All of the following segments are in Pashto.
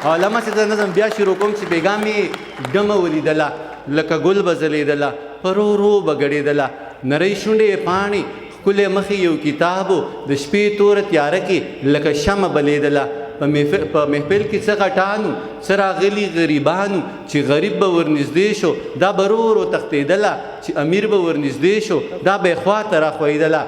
علامه سي نظم بیا شروع کوم چې بیګامې ډمه ولیدله لکه ګل به ځلېدله په رو به ګډېدله نری شونډې پاڼې ښکلی مخې یو کتابو د شپې توره تیاره کې لکه شمه بلیدله په محفل کې څه غټانو څه راغلي غریبانو چې غریب به ورنږدې شو دا به رو تښتېدله چې امیر به ورنږدې شو دا به یې خواته راخوېدله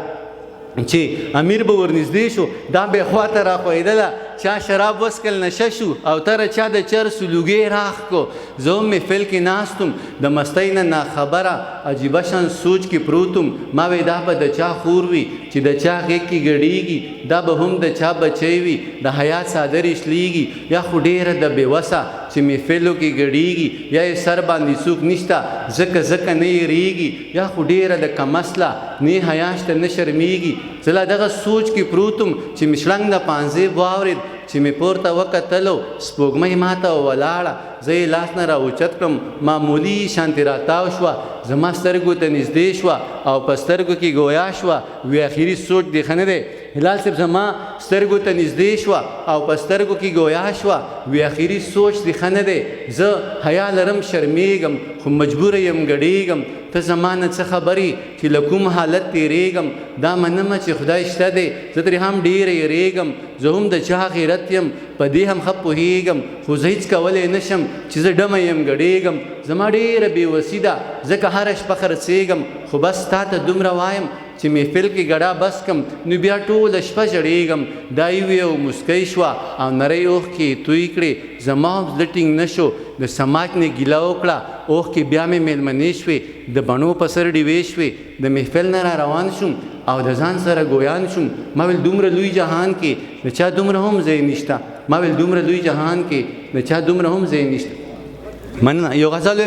چې امیر به ورنږدې شو دا به یې خواته راخوېدله چا شراب وسکل نشه شو او تره چا د چرسو لوګې راخ کو زه هم محفل کې ناستم د مستۍ نه ناخبره عجیبه شان سوچ کې پروتم ما وی دا به د چا خور وي چې د چا غېږ کې ګډېږي دا به هم د چا بچی وي د حیا څادرې شلیږي یا خو ډېره د بېوسه چې محفلو کې ګډېږي یا یې سر باندې څوک نشته ځکه نه یېرېږي یا خو ډېره د کمسله نه حیا شته نه شرمېږي زه لا دغه سوچ کې پروتم چې مې شړنګ د پانځې واورېد چې مې پورته وکتلو سپوږمۍ ماته ولاړه زه یې لاس نه راوچت کړم معمولي شانتې راتاو شوه زما سترګو ته نږدې شوه او په سترګو کې ګویا شوه وی اخري سوچ دی ښه نه دی هلال صاحب زما سترګو ته نږدې شوه او په سترګو کې ګویا شوه وی اخري سوچ دی ښه نه دی زه حیا لرم شرمېږم خو مجبوره یم ګډېږم ته زما نه څه خبرې چې له کوم حالت تېرېږم دا منمه چې خدای شته دی زه ترې هم ډېره یېرېږم زه هم د چا غیرت یم په دې هم ښه پوهېږم خو زه هېڅ کولی نه شم چې زه ډمه یم ګډېږم زما ډېره بېوسي ده ځکه هره شپه خرڅېږم خو بس تا ته دومره وایم چې محفل کې ګډا بس کم نو بیا ټوله شپه ژړېږم دا یې وی او مسکی شوه او نری اوښکې توی کړې زما هم زړه ټینګ نه شو د سماج نه ګیله وکړه اوښکې بیا مې مېلمنې شوې د بڼو په سر ډیوې شوې د محفل نه را روان شوم او د ځان سره ګویان شوم ما ویل دومره لوی جهان کې د چا دومره هم ځای نشته ما ویل دومره لوی جهان کې د چا دومره هم ځای نشته مننه یو غزل